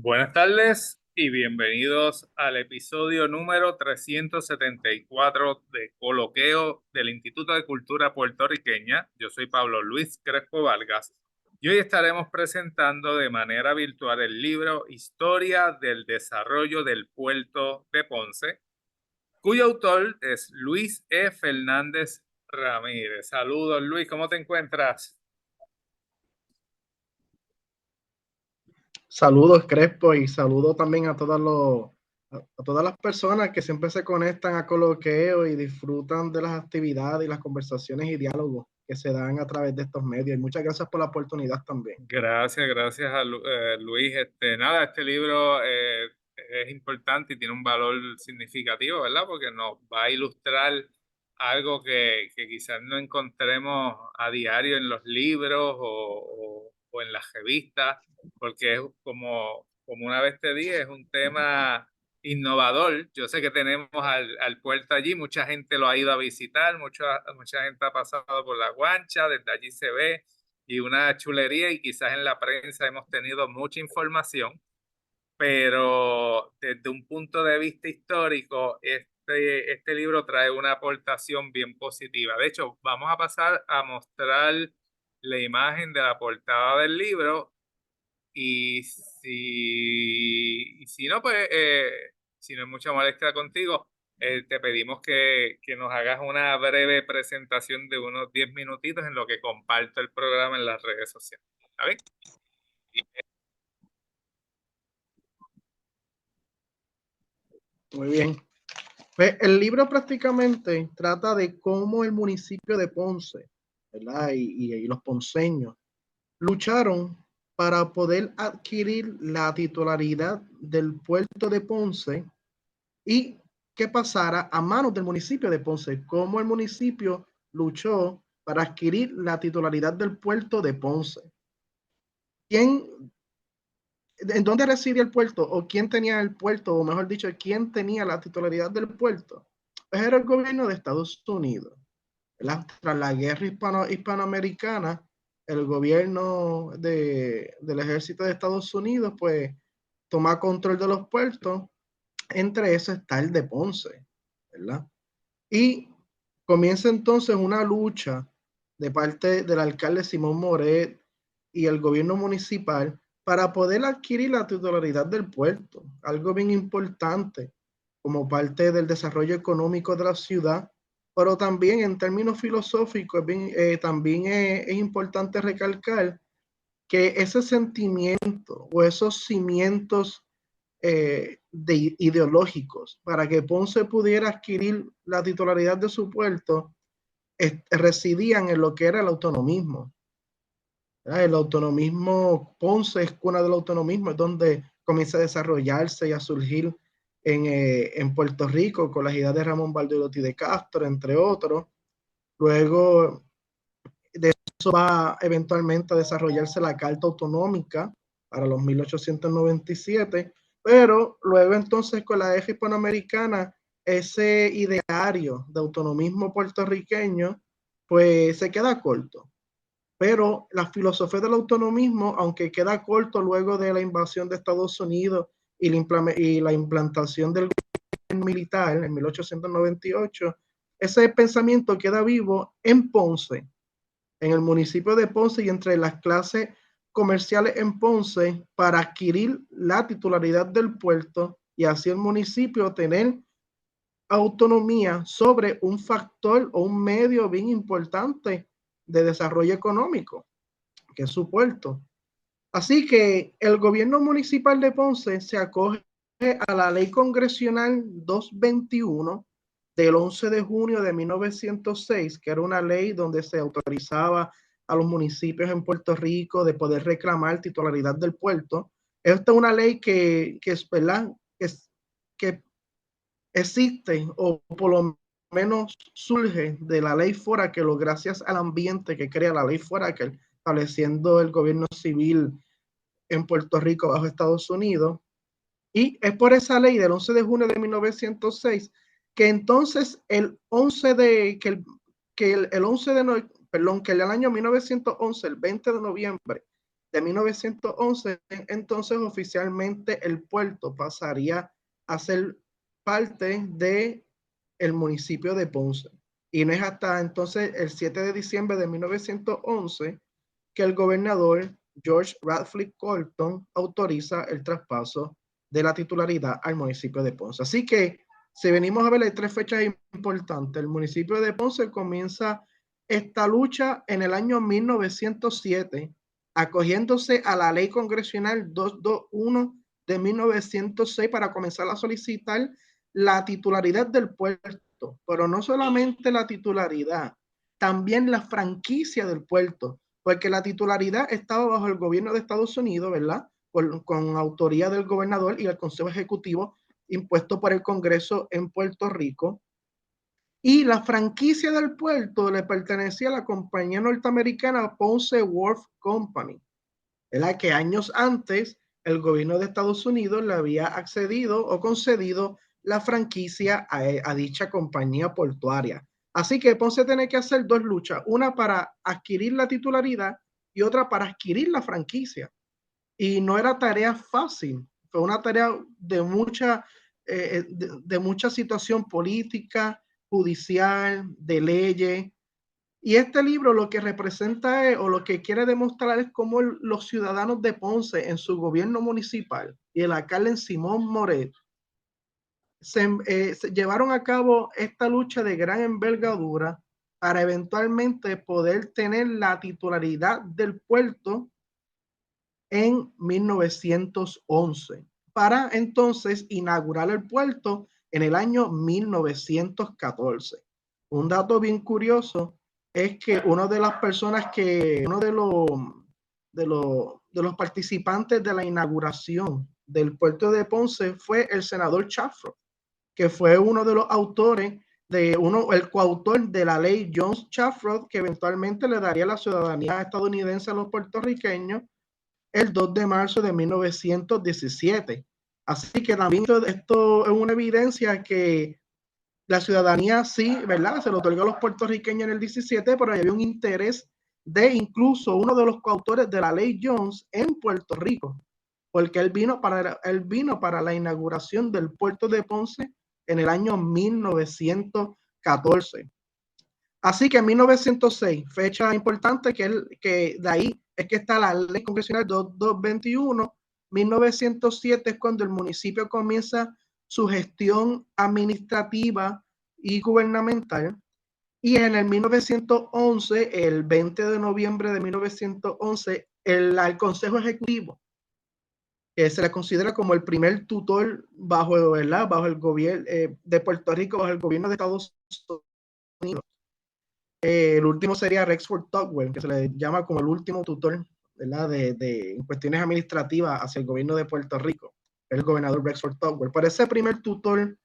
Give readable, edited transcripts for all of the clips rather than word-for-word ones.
Buenas tardes y bienvenidos al episodio número 374 de Coloqueo del Instituto de Cultura Puertorriqueña. Yo soy Pablo Luis Crespo Vargas y hoy estaremos presentando de manera virtual el libro Historia del Desarrollo del Puerto de Ponce, cuyo autor es Luis E. Fernández Ramírez. Saludos, Luis, ¿cómo te encuentras? Saludos, Crespo, y saludo también a todas las personas que siempre se conectan a Coloqueo y disfrutan de las actividades y las conversaciones y diálogos que se dan a través de estos medios. Y muchas gracias por la oportunidad también. Gracias a Luis. Nada, este libro es importante y tiene un valor significativo, ¿verdad? Porque nos va a ilustrar algo que quizás no encontremos a diario en los libros o en las revistas, porque es como una vez te dije, es un tema innovador. Yo sé que tenemos al puerto allí, mucha gente lo ha ido a visitar, mucha gente ha pasado por la guancha, desde allí se ve y una chulería y quizás en la prensa hemos tenido mucha información, pero desde un punto de vista histórico, este libro trae una aportación bien positiva. De hecho, vamos a pasar a mostrar la imagen de la portada del libro y si no, pues, si no es mucha molestia contigo, te pedimos que nos hagas una breve presentación de unos 10 minutitos en lo que comparto el programa en las redes sociales. ¿Está bien? Muy bien. Pues el libro prácticamente trata de cómo el municipio de Ponce, ¿verdad? Y los ponceños lucharon para poder adquirir la titularidad del puerto de Ponce y que pasara a manos del municipio de Ponce, cómo el municipio luchó para adquirir la titularidad del puerto de Ponce. ¿Quién, ¿En dónde reside el puerto? ¿O quién tenía el puerto? O mejor dicho, ¿quién tenía la titularidad del puerto? Pues era el gobierno de Estados Unidos. Tras la guerra hispanoamericana, el gobierno del ejército de Estados Unidos, pues, toma control de los puertos. Entre eso está el de Ponce, ¿verdad? Y comienza entonces una lucha de parte del alcalde Simón Moret y el gobierno municipal para poder adquirir la titularidad del puerto, algo bien importante como parte del desarrollo económico de la ciudad, pero también en términos filosóficos también es importante recalcar que ese sentimiento o esos cimientos ideológicos para que Ponce pudiera adquirir la titularidad de su puerto residían en lo que era el autonomismo. ¿Verdad? El autonomismo, Ponce es cuna del autonomismo, es donde comienza a desarrollarse y a surgir en Puerto Rico con las ideas de Ramón Valderotti de Castro, entre otros. Luego de eso va eventualmente a desarrollarse la Carta Autonómica para los 1897, pero luego entonces con la eje hispanoamericana, ese ideario de autonomismo puertorriqueño, pues se queda corto. Pero la filosofía del autonomismo, aunque queda corto luego de la invasión de Estados Unidos y la implantación del gobierno militar en 1898, ese pensamiento queda vivo en Ponce, en el municipio de Ponce y entre las clases comerciales en Ponce para adquirir la titularidad del puerto y así el municipio tener autonomía sobre un factor o un medio bien importante de desarrollo económico, que es su puerto. Así que el gobierno municipal de Ponce se acoge a la ley congresional 221 del 11 de junio de 1906, que era una ley donde se autorizaba a los municipios en Puerto Rico de poder reclamar titularidad del puerto. Esta es una ley que es verdad, que existe o por lo menos surge de la ley Foraker, gracias al ambiente que crea la ley Foraker, estableciendo el gobierno civil en Puerto Rico bajo Estados Unidos. Y es por esa ley del 11 de junio de 1906 que entonces el 11 de, que el 11 de, perdón, que el año 1911, el 20 de noviembre, de 1911, entonces oficialmente el puerto pasaría a ser parte de el municipio de Ponce. Y no es hasta entonces el 7 de diciembre de 1911 que el gobernador George Radcliffe Colton autoriza el traspaso de la titularidad al municipio de Ponce. Así que si venimos a ver, hay tres fechas importantes. El municipio de Ponce comienza esta lucha en el año 1907, acogiéndose a la ley congresional 221 de 1906 para comenzar a solicitar la titularidad del puerto, pero no solamente la titularidad, también la franquicia del puerto, porque la titularidad estaba bajo el gobierno de Estados Unidos, ¿verdad? Con autoría del gobernador y el Consejo Ejecutivo impuesto por el Congreso en Puerto Rico. Y la franquicia del puerto le pertenecía a la compañía norteamericana Ponce Wharf Company, ¿verdad? Que años antes el gobierno de Estados Unidos le había accedido o concedido la franquicia a dicha compañía portuaria. Así que Ponce tiene que hacer dos luchas, una para adquirir la titularidad y otra para adquirir la franquicia. Y no era tarea fácil, fue una tarea de mucha situación política, judicial, de leyes. Y este libro lo que representa es, o lo que quiere demostrar es cómo los ciudadanos de Ponce en su gobierno municipal y el alcalde Simón Moret se llevaron a cabo esta lucha de gran envergadura para eventualmente poder tener la titularidad del puerto en 1911, para entonces inaugurar el puerto en el año 1914. Un dato bien curioso es que una de las personas que, uno de los participantes de la inauguración del puerto de Ponce fue el senador Chafro, que fue uno de los autores el coautor de la ley Jones-Chafrod, que eventualmente le daría la ciudadanía estadounidense a los puertorriqueños el 2 de marzo de 1917. Así que también esto es una evidencia que la ciudadanía sí, ¿verdad? Se lo otorgó a los puertorriqueños en el 17, pero había un interés de incluso uno de los coautores de la ley Jones en Puerto Rico, porque él vino para la inauguración del puerto de Ponce en el año 1914. Así que en 1906, fecha importante que de ahí es que está la ley congresional 2221. 1907 es cuando el municipio comienza su gestión administrativa y gubernamental. Y en el 1911, el 20 de noviembre de 1911, el Consejo Ejecutivo, que se le considera como el primer tutor bajo, ¿verdad? Bajo el gobierno de Puerto Rico, bajo el gobierno de Estados Unidos. El último sería Rexford Tugwell, que se le llama como el último tutor, ¿verdad? En cuestiones administrativas hacia el gobierno de Puerto Rico, el gobernador Rexford Tugwell. Pero ese primer tutor,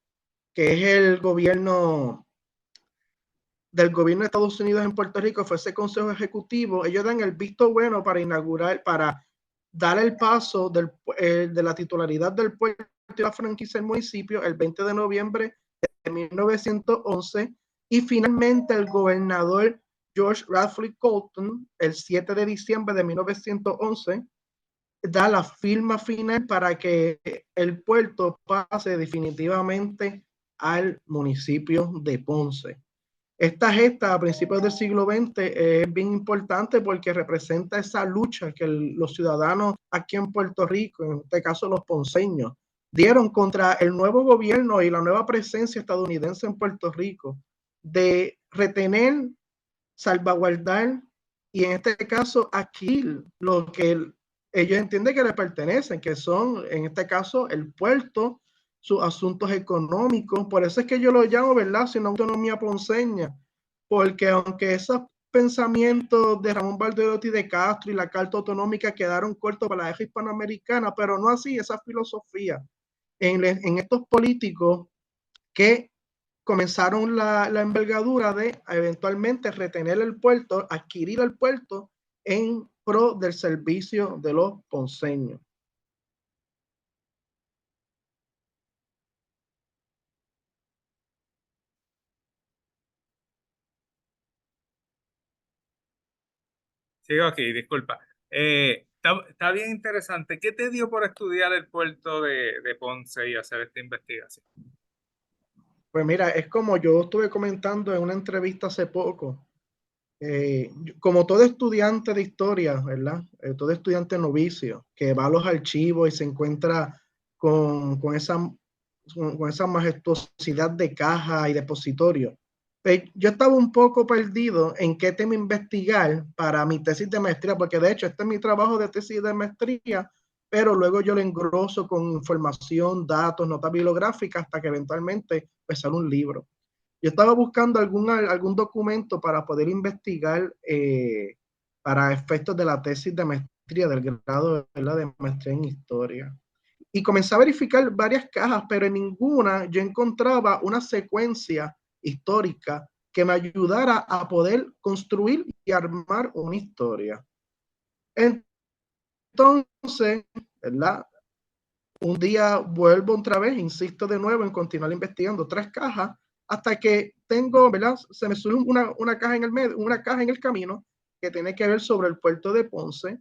que es el gobierno del gobierno de Estados Unidos en Puerto Rico, fue ese consejo ejecutivo. Ellos dan el visto bueno para inaugurar, para dar el paso de la titularidad del puerto y la franquicia del municipio el 20 de noviembre de 1911. Y finalmente el gobernador George Radcliffe Colton, el 7 de diciembre de 1911, da la firma final para que el puerto pase definitivamente al municipio de Ponce. Esta gesta a principios del siglo XX es bien importante porque representa esa lucha que los ciudadanos aquí en Puerto Rico, en este caso los ponceños, dieron contra el nuevo gobierno y la nueva presencia estadounidense en Puerto Rico de retener, salvaguardar y en este caso aquí lo que ellos entienden que le pertenecen, que son en este caso el puerto, sus asuntos económicos. Por eso es que yo lo llamo, ¿verdad? Una autonomía ponceña, porque aunque esos pensamientos de Ramón Valderotti de Castro y la Carta Autonómica quedaron cortos para la guerra hispanoamericana, pero no así esa filosofía en estos políticos que comenzaron la envergadura de eventualmente retener el puerto, adquirir el puerto en pro del servicio de los ponceños. Sigo aquí, disculpa. Está bien interesante. ¿Qué te dio por estudiar el puerto de Ponce y hacer esta investigación? Pues mira, es como yo estuve comentando en una entrevista hace poco. Como todo estudiante de historia, ¿verdad? Todo estudiante novicio que va a los archivos y se encuentra con esa majestuosidad de caja y depositorio. Pues, yo estaba un poco perdido en qué tema investigar para mi tesis de maestría, porque de hecho este es mi trabajo de tesis de maestría, pero luego yo lo engroso con información, datos, notas bibliográficas hasta que eventualmente pues, sale un libro. Yo estaba buscando algún documento para poder investigar para efectos de la tesis de maestría, del grado de maestría en historia. Y comencé a verificar varias cajas, pero en ninguna yo encontraba una secuencia histórica que me ayudara a poder construir y armar una historia. Entonces, ¿verdad? Un día vuelvo otra vez, insisto de nuevo en continuar investigando 3 cajas hasta que tengo, ¿verdad? Se me sube una caja en el medio, una caja en el camino que tiene que ver sobre el puerto de Ponce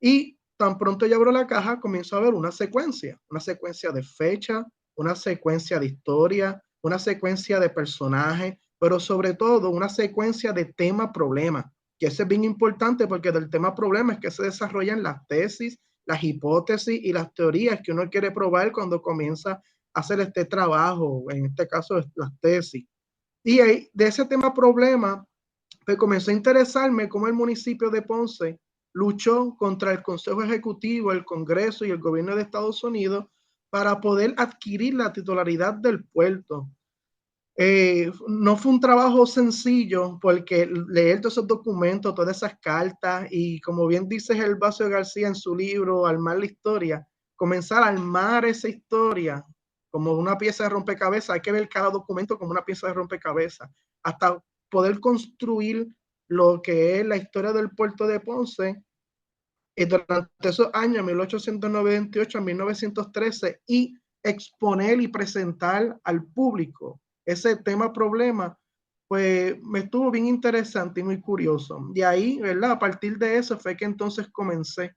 y tan pronto yo abro la caja comienzo a ver una secuencia de fecha, una secuencia de historia, una secuencia de personajes, pero sobre todo una secuencia de tema-problema, que eso es bien importante porque del tema-problema es que se desarrollan las tesis, las hipótesis y las teorías que uno quiere probar cuando comienza a hacer este trabajo, en este caso las tesis. Y ahí, de ese tema-problema, pues comenzó a interesarme cómo el municipio de Ponce luchó contra el Consejo Ejecutivo, el Congreso y el gobierno de Estados Unidos para poder adquirir la titularidad del puerto. No fue un trabajo sencillo porque leer todos esos documentos, todas esas cartas y como bien dice Gervasio García en su libro Armar la historia, comenzar a armar esa historia como una pieza de rompecabezas, hay que ver cada documento como una pieza de rompecabezas, hasta poder construir lo que es la historia del puerto de Ponce durante esos años, 1898 a 1913, y exponer y presentar al público ese tema-problema, pues me estuvo bien interesante y muy curioso. Y ahí, ¿verdad? A partir de eso fue que entonces comencé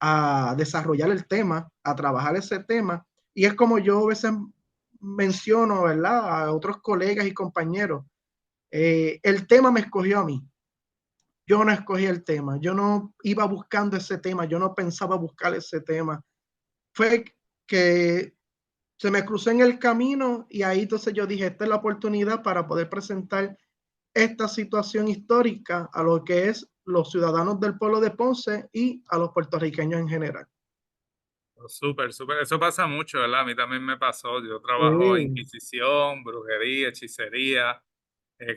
a desarrollar el tema, a trabajar ese tema. Y es como yo a veces menciono, ¿verdad? A otros colegas y compañeros, el tema me escogió a mí. Yo no escogí el tema, yo no iba buscando ese tema, yo no pensaba buscar ese tema. Fue que se me cruzó en el camino y ahí entonces yo dije, esta es la oportunidad para poder presentar esta situación histórica a lo que es los ciudadanos del pueblo de Ponce y a los puertorriqueños en general. Súper, súper. Eso pasa mucho, ¿verdad? A mí también me pasó. Yo trabajo en Sí, Inquisición, brujería, hechicería,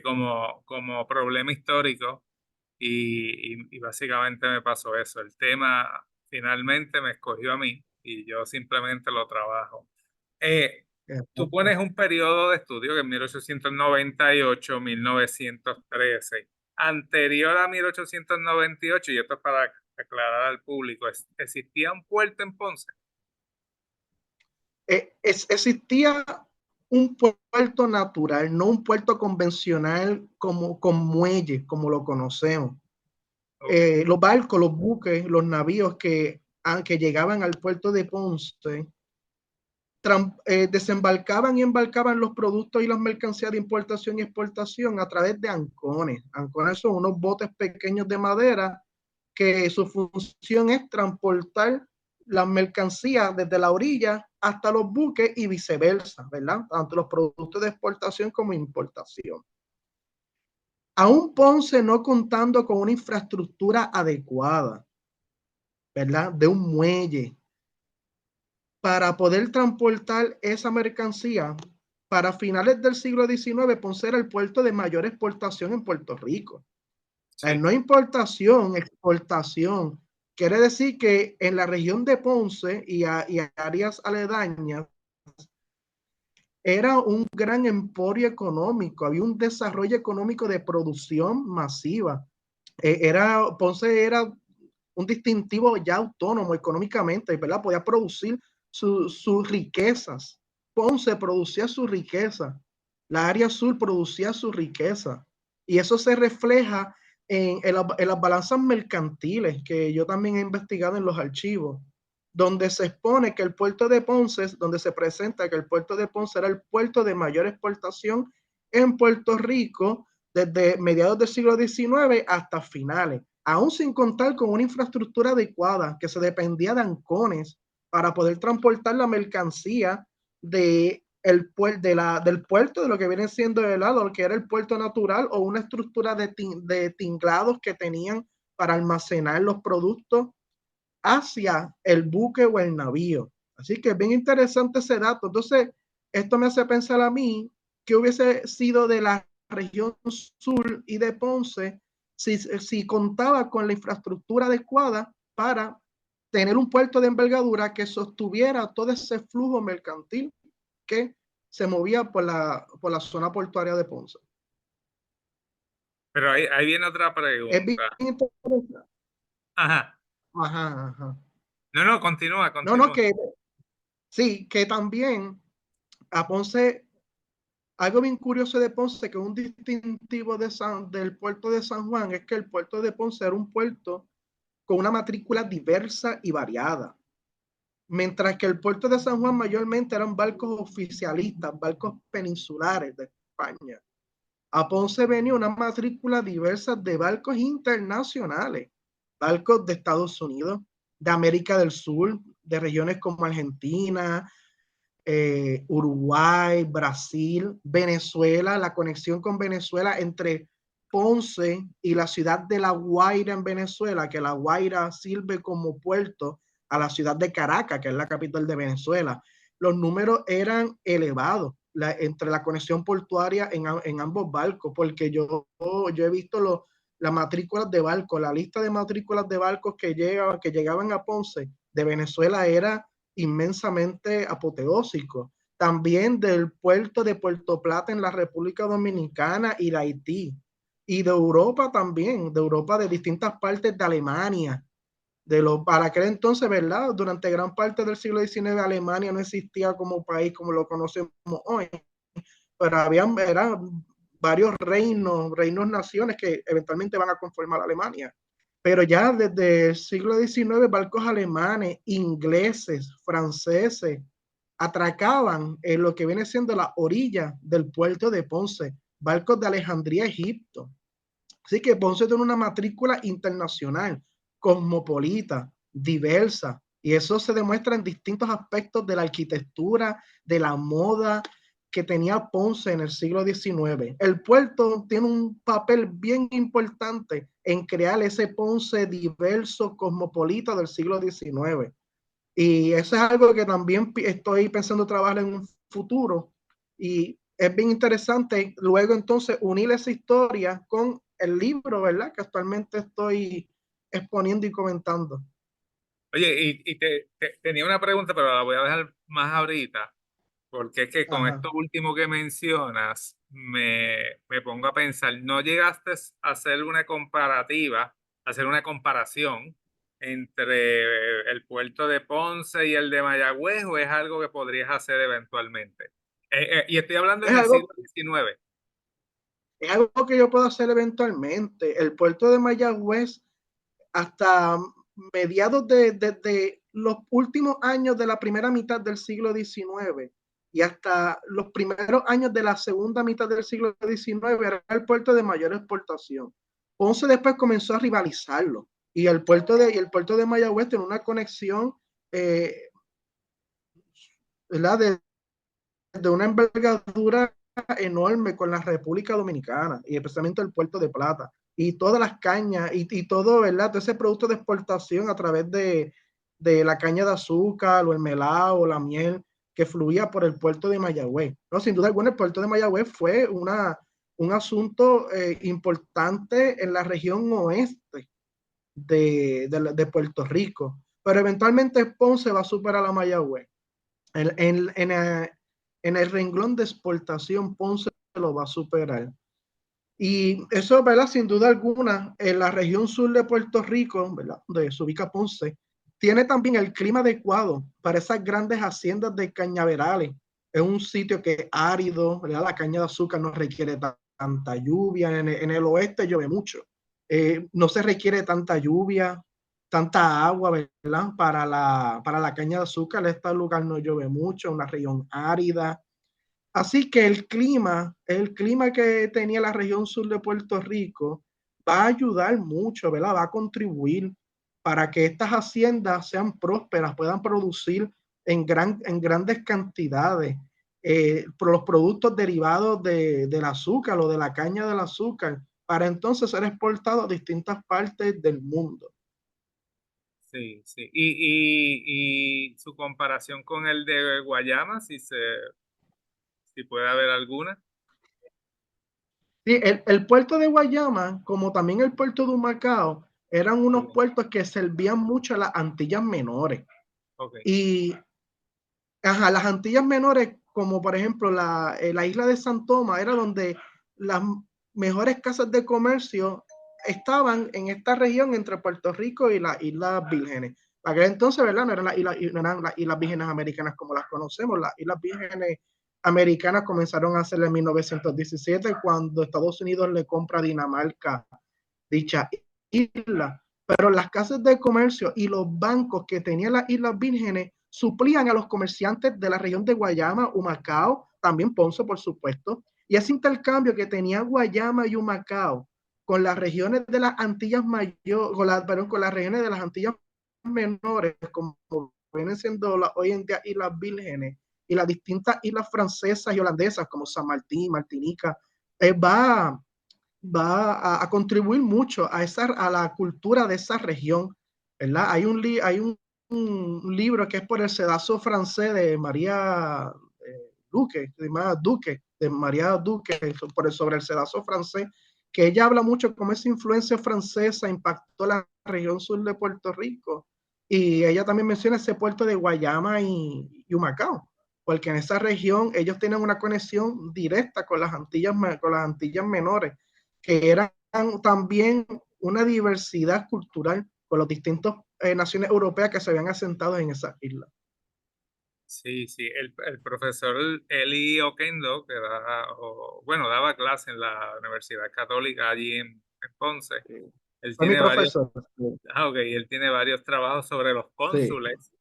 como problema histórico y básicamente me pasó eso. El tema finalmente me escogió a mí y yo simplemente lo trabajo. Eh, Tú exacto. pones un periodo de estudio que es 1898-1913. Anterior a 1898, y esto es para aclarar al público, ¿existía un puerto en Ponce? Existía un puerto natural, no un puerto convencional como con muelles, como lo conocemos. Ok. Los barcos, los buques, los navíos que llegaban al puerto de Ponce, desembarcaban y embarcaban los productos y las mercancías de importación y exportación a través de ancones. Ancones son unos botes pequeños de madera que su función es transportar las mercancías desde la orilla hasta los buques y viceversa, ¿verdad? Tanto los productos de exportación como importación. Aún Ponce no contando con una infraestructura adecuada, ¿verdad? De un muelle para poder transportar esa mercancía. Para finales del siglo XIX, Ponce era el puerto de mayor exportación en Puerto Rico. Sí. No importación, exportación. Quiere decir que en la región de Ponce y áreas aledañas era un gran emporio económico, había un desarrollo económico de producción masiva. Ponce era un distintivo ya autónomo económicamente, ¿verdad? Podía producir sus riquezas. Ponce producía su riqueza, la área sur producía su riqueza. Y eso se refleja en las balanzas mercantiles, que yo también he investigado en los archivos, donde se expone que el puerto de Ponce, donde se presenta que el puerto de Ponce era el puerto de mayor exportación en Puerto Rico desde mediados del siglo XIX hasta finales, aún sin contar con una infraestructura adecuada, que se dependía de ancones para poder transportar la mercancía del puerto, de lo que viene siendo el lado, lo que era el puerto natural, o una estructura de tinglados que tenían para almacenar los productos hacia el buque o el navío. Así que es bien interesante ese dato. Entonces, esto me hace pensar a mí que hubiese sido de la región sur y de Ponce si contaba con la infraestructura adecuada para tener un puerto de envergadura que sostuviera todo ese flujo mercantil que se movía por la zona portuaria de Ponce. Pero ahí viene otra Es bien pregunta. interesante. Ajá. Ajá, ajá. No, no, continúa, No, no, continúa. que sí, que también a Ponce, algo bien curioso de Ponce, que un distintivo del puerto de San Juan, es que el puerto de Ponce era un puerto con una matrícula diversa y variada, mientras que el puerto de San Juan mayormente eran barcos oficialistas, barcos peninsulares de España. A Ponce venía una matrícula diversa de barcos internacionales, barcos de Estados Unidos, de América del Sur, de regiones como Argentina, Uruguay, Brasil, Venezuela, la conexión con Venezuela entre Ponce y la ciudad de La Guaira en Venezuela, que La Guaira sirve como puerto a la ciudad de Caracas, que es la capital de Venezuela. Los números eran elevados entre la conexión portuaria en ambos barcos, porque yo he visto las matrículas de barcos, la lista de matrículas de barcos que llegaban a Ponce de Venezuela era inmensamente apoteósico. También del puerto de Puerto Plata en la República Dominicana y de Haití. Y de Europa también, de Europa, de distintas partes de Alemania. Para aquel entonces, ¿verdad? Durante gran parte del siglo XIX, Alemania no existía como país como lo conocemos hoy, pero eran varios reinos, naciones que eventualmente van a conformar Alemania. Pero ya desde el siglo XIX, barcos alemanes, ingleses, franceses, atracaban en lo que viene siendo la orilla del puerto de Ponce, barcos de Alejandría, Egipto. Así que Ponce tiene una matrícula internacional, cosmopolita, diversa, y eso se demuestra en distintos aspectos de la arquitectura, de la moda que tenía Ponce en el siglo XIX. El puerto tiene un papel bien importante en crear ese Ponce diverso, cosmopolita del siglo XIX. Y eso es algo que también estoy pensando trabajar en un futuro. Y es bien interesante luego entonces unir esa historia con el libro, ¿verdad? Que actualmente estoy exponiendo y comentando. Oye, tenía una pregunta, pero la voy a dejar más ahorita, porque es que con Ajá. esto último que mencionas, me pongo a pensar, ¿no llegaste a hacer una comparativa, a hacer una comparación entre el puerto de Ponce y el de Mayagüez, o es algo que podrías hacer eventualmente? Y estoy hablando Es en el algo, siglo XIX. es algo que yo puedo hacer eventualmente. El puerto de Mayagüez, hasta mediados de los últimos años de la primera mitad del siglo XIX y hasta los primeros años de la segunda mitad del siglo XIX, era el puerto de mayor exportación. Ponce después comenzó a rivalizarlo, y el puerto de Mayagüez tiene una conexión, eh, ¿verdad? De una envergadura enorme con la República Dominicana, y especialmente el puerto de Plata y todas las cañas y todo, ¿verdad? Todo ese producto de exportación a través de la caña de azúcar o el melado o la miel que fluía por el puerto de Mayagüez. No, sin duda alguna, el puerto de Mayagüez fue un asunto importante en la región oeste de Puerto Rico, pero eventualmente Ponce va a superar a Mayagüez. En el renglón de exportación, Ponce lo va a superar. Y eso, ¿verdad? Sin duda alguna, en la región sur de Puerto Rico, ¿verdad? Donde se ubica Ponce, tiene también el clima adecuado para esas grandes haciendas de cañaverales. Es un sitio que es árido, ¿verdad? La caña de azúcar no requiere tanta lluvia. En el oeste llueve mucho. no se requiere tanta lluvia, tanta agua, ¿verdad? Para la caña de azúcar, este lugar no llueve mucho, una región árida. Así que el clima que tenía la región sur de Puerto Rico va a ayudar mucho, ¿verdad? Va a contribuir para que estas haciendas sean prósperas, puedan producir en grandes cantidades por los productos derivados del azúcar o de la caña del azúcar, para entonces ser exportados a distintas partes del mundo. Sí, sí. Y su comparación con el de Guayama, si puede haber alguna. Sí, el puerto de Guayama, como también el puerto de Humacao, eran unos Sí. puertos que servían mucho a las Antillas Menores. Ok, Y ajá, las Antillas Menores, como por ejemplo la isla de San Tomás, era donde las mejores casas de comercio estaban en esta región entre Puerto Rico y las Islas Vírgenes. Para aquel entonces, ¿verdad? No eran las Islas Vírgenes Americanas como las conocemos. Las Islas Vírgenes Americanas comenzaron a hacer en 1917 cuando Estados Unidos le compra a Dinamarca dicha isla. Pero las casas de comercio y los bancos que tenían las Islas Vírgenes suplían a los comerciantes de la región de Guayama, Humacao, también Ponce, por supuesto. Y ese intercambio que tenía Guayama y Humacao con las regiones de las Antillas mayores, con las regiones de las Antillas menores, como vienen siendo hoy en día Islas Vírgenes, y las distintas islas francesas y holandesas, como San Martín, Martinica, va a contribuir mucho a la cultura de esa región, ¿verdad? Un libro que es por el sedazo francés de María Duque, de María Duque, sobre el sedazo francés, que ella habla mucho cómo esa influencia francesa impactó la región sur de Puerto Rico. Y ella también menciona ese puerto de Guayama y Humacao, porque en esa región ellos tienen una conexión directa con las Antillas menores, que eran también una diversidad cultural con las distintas naciones europeas que se habían asentado en esas islas. sí, sí. El profesor Eli Oquendo, bueno, daba clase en la Universidad Católica allí en Ponce. Él Fue mi tiene varios, profesor. ok, él tiene varios trabajos sobre los Sí. cónsules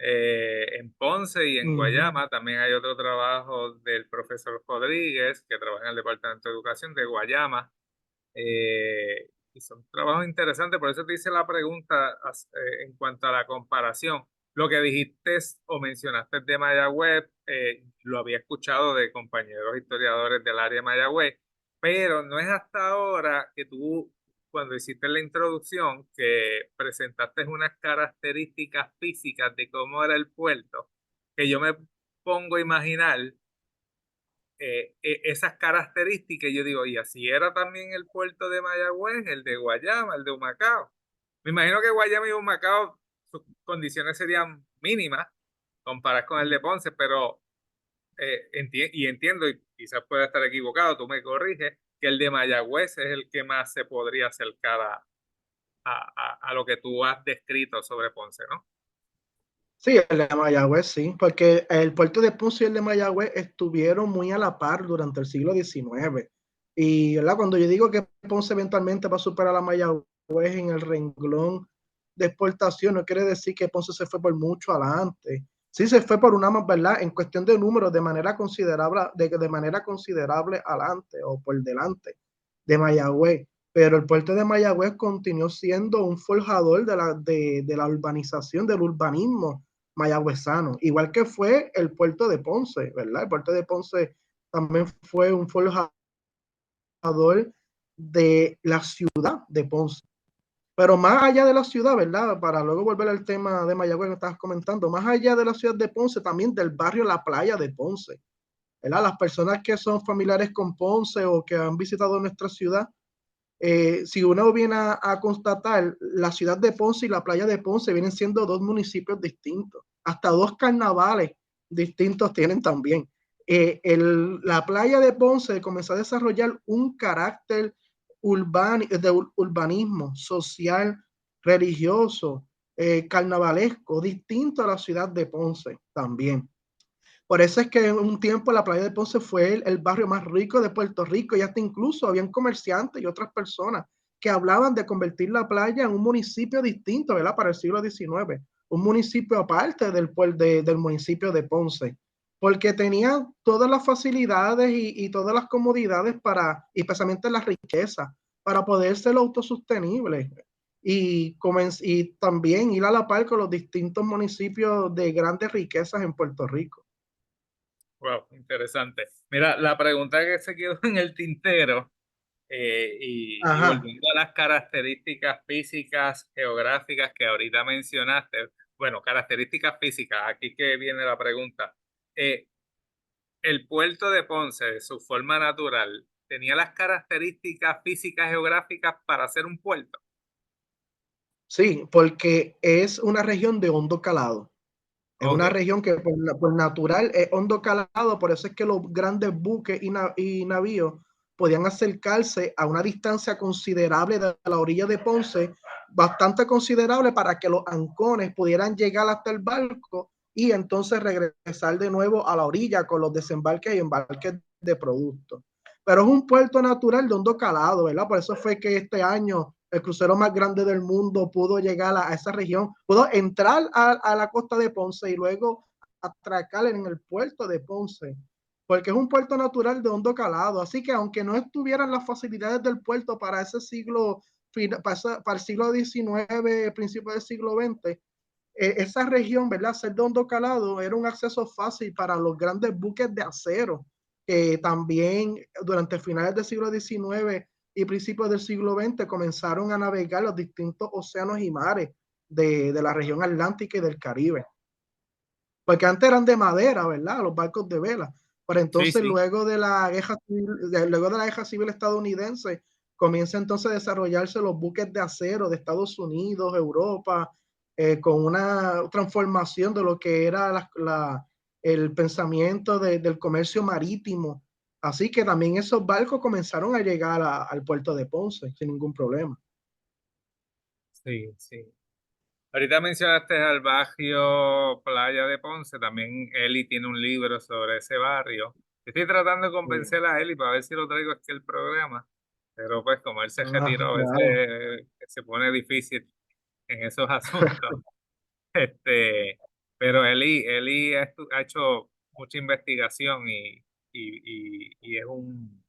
en Ponce y en Uh -huh. Guayama. También hay otro trabajo del profesor Rodríguez, que trabaja en el Departamento de Educación de Guayama. Y son trabajos interesantes, por eso te hice la pregunta en cuanto a la comparación. Lo que dijiste o mencionaste de Mayagüez, lo había escuchado de compañeros historiadores del área de Mayagüez, pero no es hasta ahora que tú, cuando hiciste la introducción, que presentaste unas características físicas de cómo era el puerto, que yo me pongo a imaginar esas características. Yo digo, y así era también el puerto de Mayagüez, el de Guayama, el de Humacao. Me imagino que Guayama y Humacao, sus condiciones serían mínimas comparadas con el de Ponce, pero entiendo, y quizás pueda estar equivocado, tú me corriges, que el de Mayagüez es el que más se podría acercar a lo que tú has descrito sobre Ponce, ¿no? Sí, el de Mayagüez, sí, porque el puerto de Ponce y el de Mayagüez estuvieron muy a la par durante el siglo XIX. Y ¿verdad? Cuando yo digo que Ponce eventualmente va a superar a Mayagüez en el renglón de exportación, no quiere decir que Ponce se fue por mucho adelante. Sí, se fue por una más, ¿verdad? En cuestión de números, de manera considerable adelante o por delante de Mayagüez. Pero el puerto de Mayagüez continuó siendo un forjador de la urbanización, del urbanismo mayagüezano, igual que fue el puerto de Ponce, ¿verdad? El puerto de Ponce también fue un forjador de la ciudad de Ponce. Pero más allá de la ciudad, ¿verdad? Para luego volver al tema de Mayagüez que estabas comentando, más allá de la ciudad de Ponce, también del barrio La Playa de Ponce, ¿verdad? Las personas que son familiares con Ponce o que han visitado nuestra ciudad, si uno viene a constatar, la ciudad de Ponce y la playa de Ponce vienen siendo dos municipios distintos. Hasta dos carnavales distintos tienen también. La playa de Ponce comenzó a desarrollar un carácter de urbanismo social, religioso, carnavalesco, distinto a la ciudad de Ponce también. Por eso es que en un tiempo la playa de Ponce fue el barrio más rico de Puerto Rico y hasta incluso habían comerciantes y otras personas que hablaban de convertir la playa en un municipio distinto, ¿verdad? Para el siglo XIX, un municipio aparte del municipio de Ponce, porque tenía todas las facilidades y todas las comodidades para, y especialmente la riqueza, para poder ser autosostenible y también ir a la par con los distintos municipios de grandes riquezas en Puerto Rico. Wow, interesante. Mira, la pregunta que se quedó en el tintero, y Ajá. volviendo a las características físicas, geográficas que ahorita mencionaste, bueno, características físicas, aquí que viene la pregunta. Eh, el puerto de Ponce, su forma natural, ¿tenía las características físicas geográficas para ser un puerto? Sí, porque es una región de hondo calado. Es Ok, una región que por natural es hondo calado, por eso es que los grandes buques y navíos podían acercarse a una distancia considerable de la orilla de Ponce, bastante considerable para que los ancones pudieran llegar hasta el barco y entonces regresar de nuevo a la orilla con los desembarques y embarques de productos. Pero es un puerto natural de hondo calado, ¿verdad? Por eso fue que este año el crucero más grande del mundo pudo llegar a esa región, pudo entrar a la costa de Ponce y luego atracar en el puerto de Ponce, porque es un puerto natural de hondo calado. Así que aunque no estuvieran las facilidades del puerto para ese siglo, para el siglo XIX, principio del siglo XX, esa región, ¿verdad? Ser de hondo calado era un acceso fácil para los grandes buques de acero, que también durante finales del siglo XIX y principios del siglo XX comenzaron a navegar los distintos océanos y mares de la región atlántica y del Caribe. Porque antes eran de madera, ¿verdad? Los barcos de vela. Pero sí, entonces sí. luego de la guerra civil estadounidense, comienza entonces a desarrollarse los buques de acero de Estados Unidos, Europa, con una transformación de lo que era el pensamiento del comercio marítimo. Así que también esos barcos comenzaron a llegar al puerto de Ponce sin ningún problema. Sí, sí. Ahorita mencionaste al barrio Playa de Ponce, también Eli tiene un libro sobre ese barrio. Estoy tratando de Sí. convencer a Eli para ver si lo traigo aquí al programa, pero pues como él se Ah, retiró, a claro. veces se pone difícil en esos asuntos. Este, pero Eli ha hecho mucha investigación y es un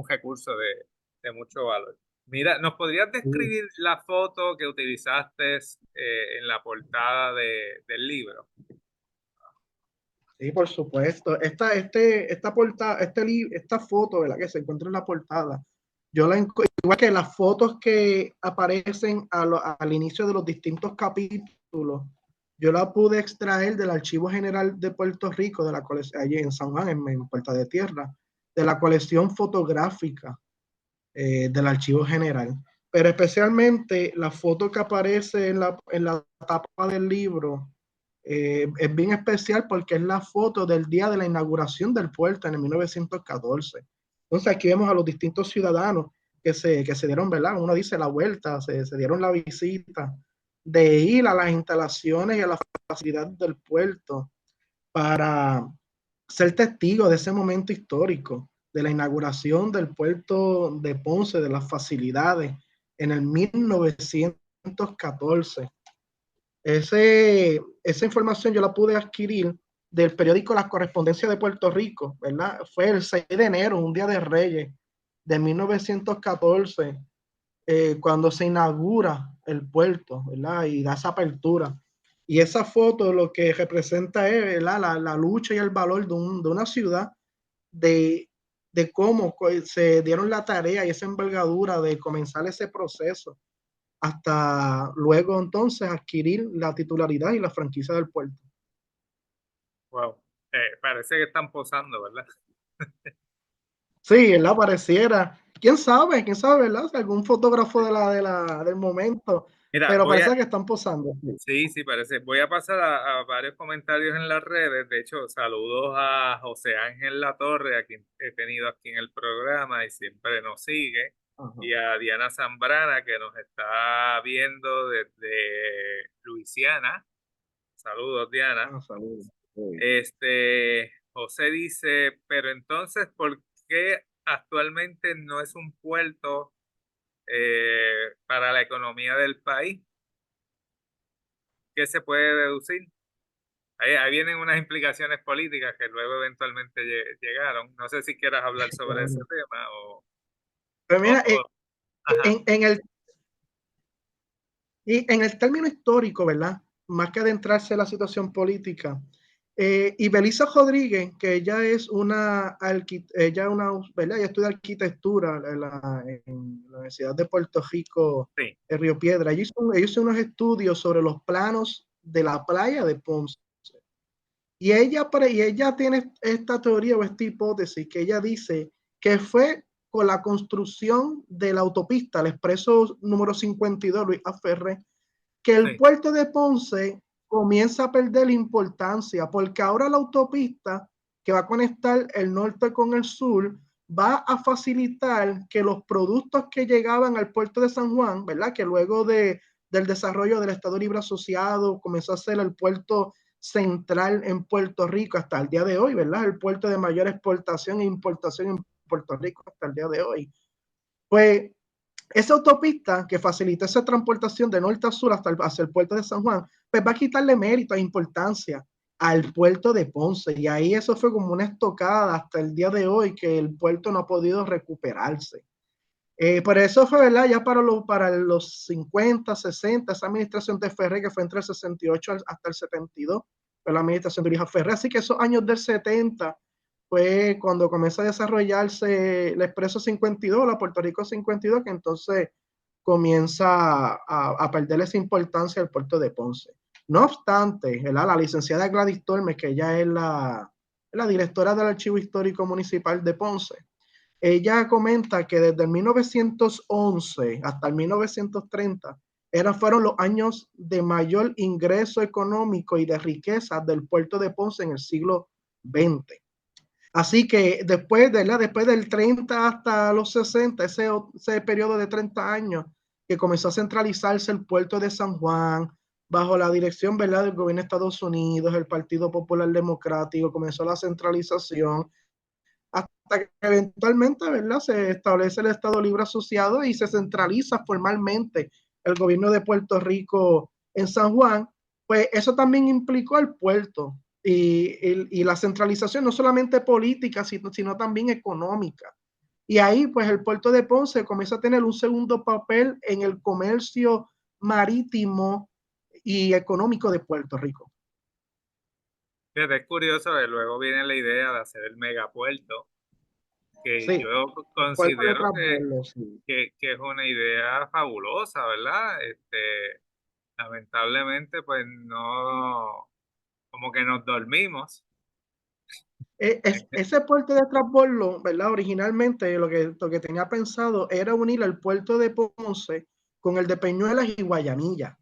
recurso de mucho valor. Mira, ¿nos podrías Sí. describir la foto que utilizaste en la portada del libro? Sí, por supuesto. Esta foto, ¿verdad? Que se encuentra en la portada, igual que las fotos que aparecen al inicio de los distintos capítulos, yo la pude extraer del Archivo General de Puerto Rico, de la colección, allí en San Juan, en Puerta de Tierra, de la colección fotográfica del Archivo General. Pero especialmente la foto que aparece en la tapa del libro es bien especial porque es la foto del día de la inauguración del puerto en el 1914. Entonces aquí vemos a los distintos ciudadanos que se dieron, ¿verdad? Uno dice la vuelta, se dieron la visita de ir a las instalaciones y a la facilidad del puerto para ser testigo de ese momento histórico, de la inauguración del puerto de Ponce, de las facilidades en el 1914. Esa información yo la pude adquirir del periódico La Correspondencia de Puerto Rico, ¿verdad? Fue el 6 de enero, un día de Reyes de 1914, cuando se inaugura el puerto, ¿verdad? Y da esa apertura. Y esa foto lo que representa es, ¿verdad? La lucha y el valor de una ciudad, de, de cómo se dieron la tarea y esa envergadura de comenzar ese proceso hasta luego entonces adquirir la titularidad y la franquicia del puerto. Wow. Parece que están posando, ¿verdad? Sí, ¿verdad? Pareciera. Quién sabe, ¿verdad? Si algún fotógrafo del momento, Mira, pero parece que están posando. sí, sí, parece. Voy a pasar a varios comentarios en las redes. De hecho, saludos a José Ángel Latorre, a quien he tenido aquí en el programa y siempre nos sigue, Ajá. y a Diana Zambrana, que nos está viendo desde Luisiana. Saludos, Diana. Ah, saludos. Sí. José dice, pero entonces, ¿por qué actualmente no es un puerto para la economía del país. ¿Qué se puede deducir? Ahí vienen unas implicaciones políticas que luego eventualmente llegaron. No sé si quieras hablar sobre ese Claro. tema Pero mira, ajá, en el y en el término histórico, ¿verdad? Más que adentrarse en la situación política, y Belisa Rodríguez, que ella es ¿verdad? Ella estudia arquitectura en la Universidad de Puerto Rico, sí, en Río Piedra. Ella hizo unos estudios sobre los planos de la playa de Ponce. Y ella tiene esta teoría o esta hipótesis que ella dice que fue con la construcción de la autopista, el expreso número 52, Luis Aferré, que el sí, puerto de Ponce comienza a perder importancia, porque ahora la autopista que va a conectar el norte con el sur va a facilitar que los productos que llegaban al puerto de San Juan, ¿verdad? Que luego del desarrollo del Estado Libre Asociado comenzó a ser el puerto central en Puerto Rico hasta el día de hoy, ¿verdad? El puerto de mayor exportación e importación en Puerto Rico hasta el día de hoy. Pues esa autopista que facilita esa transportación de norte a sur hacia el puerto de San Juan, pues va a quitarle mérito e importancia al puerto de Ponce. Y ahí eso fue como una estocada hasta el día de hoy que el puerto no ha podido recuperarse. Por eso fue, ¿verdad? Ya para los 50, 60, esa administración de Ferré, que fue entre el 68 hasta el 72, fue la administración de Luis Ferré. Así que esos años del 70 fue cuando comenzó a desarrollarse el Expreso 52, la Puerto Rico 52, que entonces comienza a perder esa importancia el puerto de Ponce. No obstante, ¿verdad? La licenciada Gladys Tormes, que ella es la directora del Archivo Histórico Municipal de Ponce, ella comenta que desde el 1911 hasta el 1930 fueron los años de mayor ingreso económico y de riqueza del puerto de Ponce en el siglo XX. Así que después del 30 hasta los 60, ese periodo de 30 años que comenzó a centralizarse el puerto de San Juan, bajo la dirección, ¿verdad?, del gobierno de Estados Unidos, el Partido Popular Democrático, comenzó la centralización hasta que eventualmente, ¿verdad?, se establece el Estado Libre Asociado y se centraliza formalmente el gobierno de Puerto Rico en San Juan. Pues eso también implicó el puerto y la centralización no solamente política, sino también económica. Y ahí, pues, el puerto de Ponce comienza a tener un segundo papel en el comercio marítimo y económico de Puerto Rico. fíjate, es curioso que luego viene la idea de hacer el megapuerto, que Sí, yo el puerto de considero transbordo, sí. que es una idea fabulosa, ¿verdad? Lamentablemente, pues no, como que nos dormimos. Ese puerto de transbordo, ¿verdad? Originalmente lo que tenía pensado era unir el puerto de Ponce con el de Peñuelas y Guayanilla.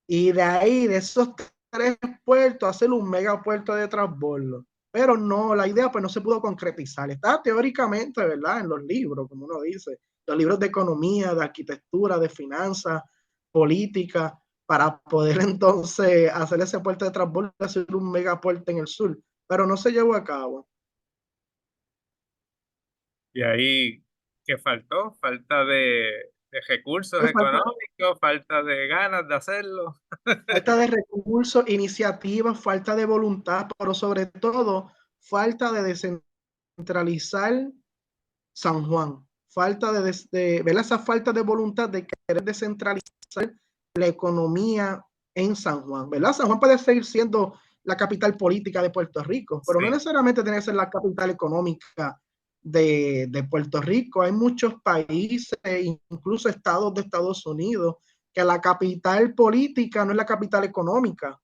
Y de ahí, de esos tres puertos, hacer un mega puerto de transbordo. Pero no, la idea pues no se pudo concretizar. Está teóricamente, ¿verdad? En los libros, como uno dice, los libros de economía, de arquitectura, de finanzas, política, para poder entonces hacer ese puerto de transbordo y hacer un mega puerto en el sur. Pero no se llevó a cabo. Y ahí, ¿qué faltó? Falta de recursos Pues económicos, falta de ganas de hacerlo. falta de recursos, iniciativas, falta de voluntad, pero sobre todo falta de descentralizar San Juan. Falta ver esa falta de voluntad de querer descentralizar la economía en San Juan, ¿verdad? San Juan puede seguir siendo la capital política de Puerto Rico, pero no Sí, necesariamente tiene que ser la capital económica de Puerto Rico. Hay muchos países, incluso estados de Estados Unidos, que la capital política no es la capital económica.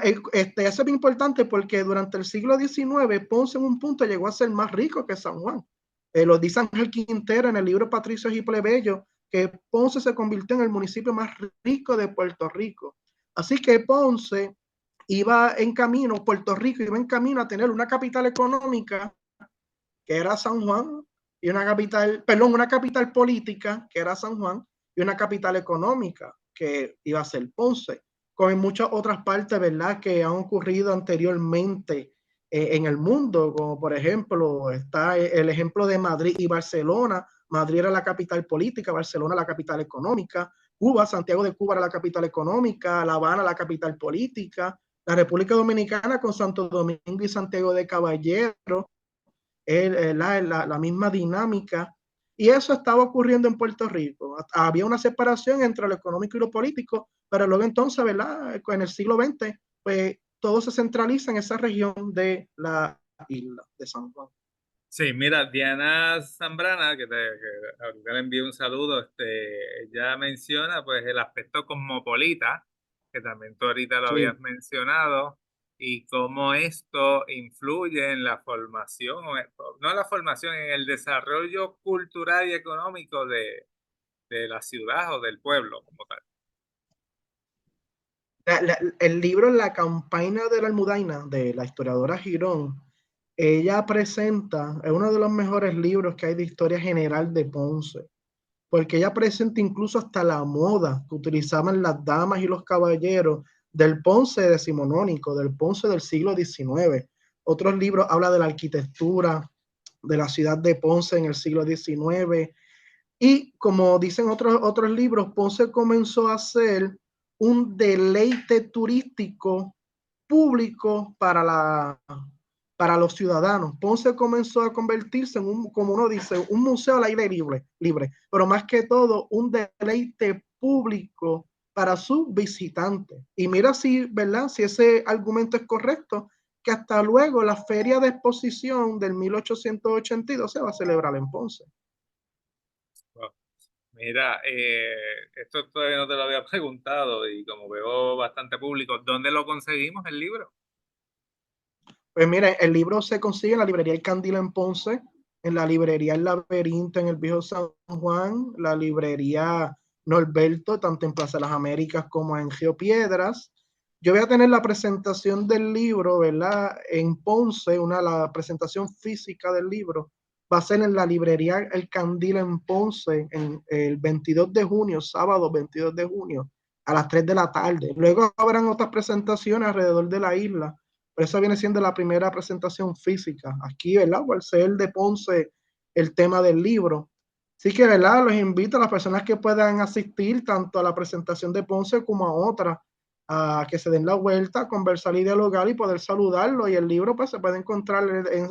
Eso es importante porque durante el siglo XIX, Ponce en un punto llegó a ser más rico que San Juan. Lo dice Ángel Quintero en el libro Patricios y Plebeyos, que Ponce se convirtió en el municipio más rico de Puerto Rico. Así que Ponce Puerto Rico iba en camino a tener una capital económica, que era San Juan, y una capital política, que era San Juan, y una capital económica, que iba a ser Ponce, como en muchas otras partes, ¿verdad?, que han ocurrido anteriormente en el mundo, como por ejemplo está el ejemplo de Madrid y Barcelona. Madrid era la capital política, Barcelona la capital económica, Cuba, Santiago de Cuba era la capital económica, La Habana la capital política, la República Dominicana con Santo Domingo y Santiago de Caballero, la misma dinámica. Y eso estaba ocurriendo en Puerto Rico. Había una separación entre lo económico y lo político, pero luego entonces, ¿verdad? En el siglo XX, pues todo se centraliza en esa región de la isla de San Juan. Sí, mira, Diana Zambrana, que ahorita le envío un saludo, ella menciona pues el aspecto cosmopolita, que también tú ahorita lo Sí. habías mencionado, y cómo esto influye en la formación, no en la formación, en el desarrollo cultural y económico de la ciudad o del pueblo como tal. El libro La campaña de la Almudaina, de la historiadora Girón, ella presenta, es uno de los mejores libros que hay de historia general de Ponce, porque ella presenta incluso hasta la moda que utilizaban las damas y los caballeros del Ponce decimonónico, del Ponce del siglo XIX. Otros libros hablan de la arquitectura de la ciudad de Ponce en el siglo XIX. Y como dicen otros libros, Ponce comenzó a ser un deleite turístico público para los ciudadanos. Ponce comenzó a convertirse en como uno dice, un museo al aire libre, pero más que todo un deleite público para sus visitantes. Y mira si, ¿verdad? Si ese argumento es correcto, que hasta luego la feria de exposición del 1882 se va a celebrar en Ponce. Wow. Mira, esto todavía no te lo había preguntado y como veo bastante público, ¿dónde lo conseguimos el libro? Pues mira, el libro se consigue en la librería El Candil en Ponce, en la librería El Laberinto en el Viejo San Juan, la librería Norberto, tanto en Plaza de las Américas como en Río Piedras. Yo voy a tener la presentación del libro, ¿verdad? En Ponce, la presentación física del libro va a ser en la librería El Candil en Ponce, en el 22 de junio, sábado 22 de junio, a las 3 de la tarde. Luego habrán otras presentaciones alrededor de la isla, pero esa viene siendo la primera presentación física. Aquí, ¿verdad? Por ser de Ponce el tema del libro. Así que, ¿verdad? Los invito a las personas que puedan asistir tanto a la presentación de Ponce como a otra, a que se den la vuelta, conversar y dialogar y poder saludarlo. Y el libro pues se puede encontrar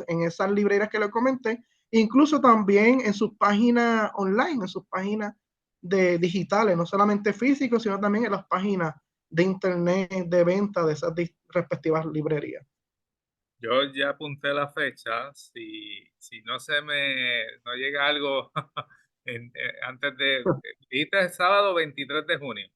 en esas librerías que le comenté, incluso también en sus páginas online, en sus páginas digitales, no solamente físicos, sino también en las páginas de internet de venta de esas respectivas librerías. Yo ya apunté la fecha, si no no llega algo antes dijiste el sábado 23 de junio,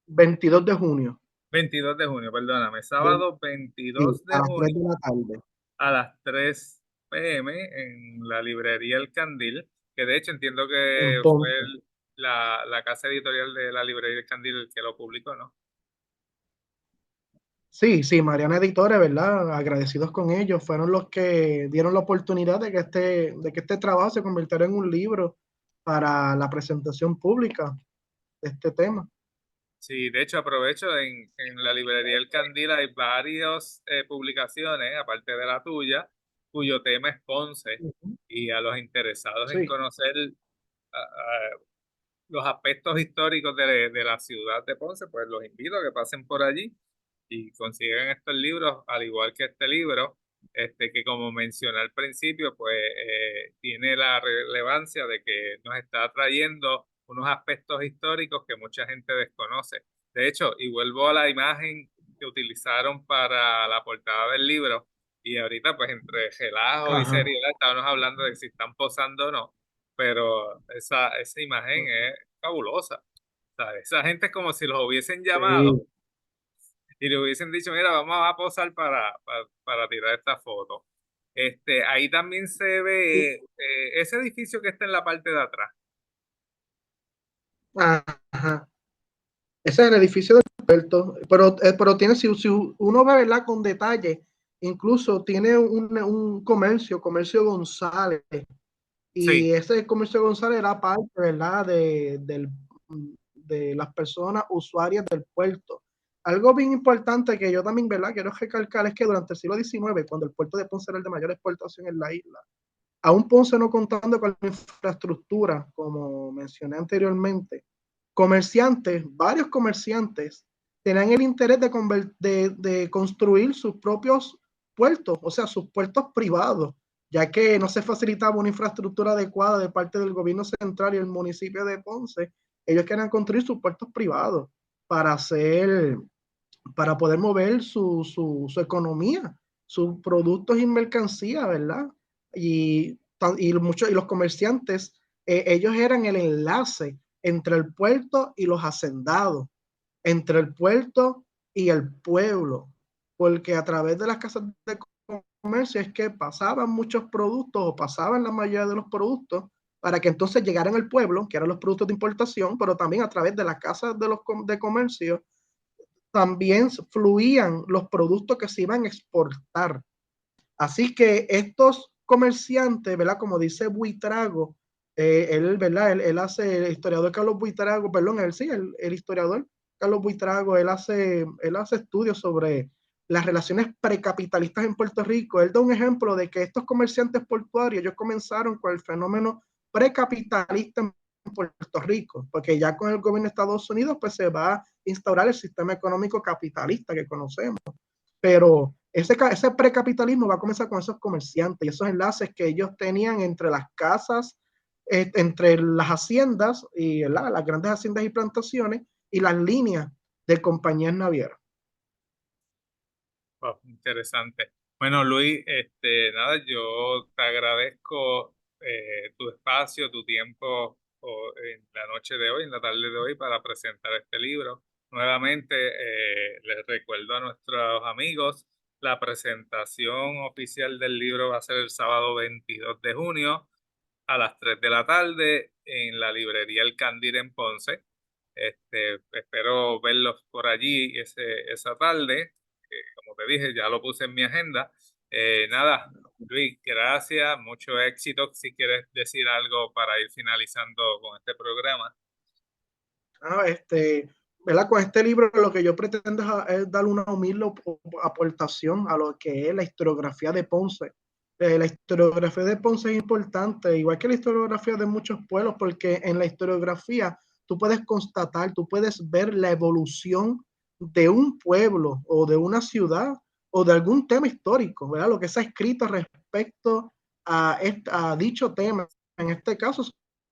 22 de junio, 22 de junio, perdóname, sábado sí, 22 a de las 3 junio de la tarde, a las 3 p.m. en la librería El Candil, que de hecho entiendo en que fue Ponce. la casa editorial de la librería El Candil el que lo publicó, ¿no? Sí, sí, Mariana Editores, ¿verdad? Agradecidos con ellos, fueron los que dieron la oportunidad de que este trabajo se convirtiera en un libro para la presentación pública de este tema. Sí, de hecho aprovecho en la librería El Candil hay varias publicaciones, aparte de la tuya, cuyo tema es Ponce, y a los interesados en Sí, conocer los aspectos históricos de la ciudad de Ponce, pues los invito a que pasen por allí y consigan estos libros, al igual que este libro, que como mencioné al principio, pues tiene la relevancia de que nos está trayendo unos aspectos históricos que mucha gente desconoce. De hecho, y vuelvo a la imagen que utilizaron para la portada del libro, y ahorita pues entre relajo y ajá. seriedad estábamos hablando de si están posando o no, pero esa imagen es fabulosa. ¿Sabes? Esa gente es como si los hubiesen llamado Sí. y le hubiesen dicho, mira, vamos a posar para tirar esta foto. Ahí también se ve ese edificio que está en la parte de atrás. Ajá. Ese es el edificio del puerto, pero tiene, si uno ve, ¿verdad? Con detalle, incluso tiene comercio González, y Sí, ese comercio González era parte, ¿verdad? De las personas usuarias del puerto. Algo bien importante que yo también, ¿verdad? Quiero recalcar es que durante el siglo XIX, cuando el puerto de Ponce era el de mayor exportación en la isla, aún Ponce no contando con la infraestructura, como mencioné anteriormente, comerciantes, varios comerciantes, tenían el interés de construir sus propios puertos, o sea, sus puertos privados, ya que no se facilitaba una infraestructura adecuada de parte del gobierno central y el municipio de Ponce. Ellos querían construir sus puertos privados para hacer, para poder mover su economía, sus productos y mercancías, ¿verdad? Y, y los comerciantes, ellos eran el enlace entre el puerto y los hacendados, entre el puerto y el pueblo, porque a través de las casas de comercio es que pasaban muchos productos o pasaban la mayoría de los productos para que entonces llegaran al pueblo, que eran los productos de importación, pero también a través de las casas de comercio también fluían los productos que se iban a exportar. Así que estos comerciantes, ¿verdad? Como dice Buitrago, él, ¿verdad? Él hace, el historiador Carlos Buitrago, perdón, él sí, el historiador Carlos Buitrago, él hace estudios sobre las relaciones precapitalistas en Puerto Rico. Él da un ejemplo de que estos comerciantes portuarios, ellos comenzaron con el fenómeno precapitalista en Puerto Rico, porque ya con el gobierno de Estados Unidos, pues se va a instaurar el sistema económico capitalista que conocemos. Pero ese precapitalismo va a comenzar con esos comerciantes y esos enlaces que ellos tenían entre las casas, entre las haciendas y las grandes haciendas y plantaciones y las líneas de compañías navieras. Wow, interesante. Bueno, Luis, nada, yo te agradezco tu espacio, tu tiempo en la noche de hoy, en la tarde de hoy, para presentar este libro. Nuevamente, les recuerdo a nuestros amigos, la presentación oficial del libro va a ser el sábado 22 de junio a las 3 de la tarde en la librería El Candil en Ponce. Espero verlos por allí esa tarde. Como te dije, ya lo puse en mi agenda. Nada, Luis, gracias, mucho éxito. Si quieres decir algo para ir finalizando con este programa. Ah, ¿verdad? Con este libro lo que yo pretendo es dar una humilde aportación a lo que es la historiografía de Ponce. La historiografía de Ponce es importante, igual que la historiografía de muchos pueblos, porque en la historiografía tú puedes constatar, tú puedes ver la evolución de un pueblo o de una ciudad o de algún tema histórico, ¿verdad? Lo que se ha escrito respecto a dicho tema, en este caso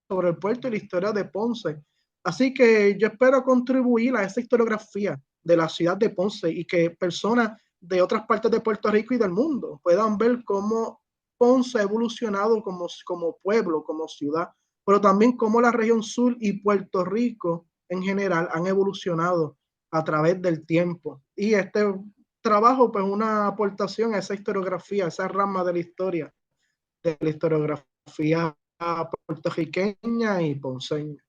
sobre el puerto y la historia de Ponce. Así que yo espero contribuir a esa historiografía de la ciudad de Ponce y que personas de otras partes de Puerto Rico y del mundo puedan ver cómo Ponce ha evolucionado como pueblo, como ciudad, pero también cómo la región sur y Puerto Rico en general han evolucionado a través del tiempo. Y este trabajo, pues, una aportación a esa historiografía, a esa rama de la historiografía puertorriqueña y ponceña.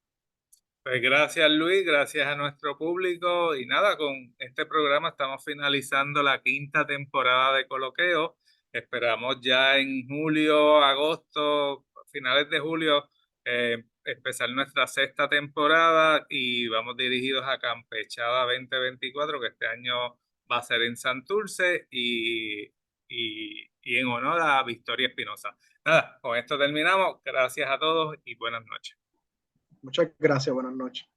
Pues gracias, Luis, gracias a nuestro público. Y nada, con este programa estamos finalizando la quinta temporada de Coloqueo. Esperamos ya en julio, agosto, finales de julio, empezar nuestra sexta temporada y vamos dirigidos a Campechada 2024, que este año va a ser en Santurce y en honor a Victoria Espinosa. Nada, con esto terminamos. Gracias a todos y buenas noches. Muchas gracias, buenas noches.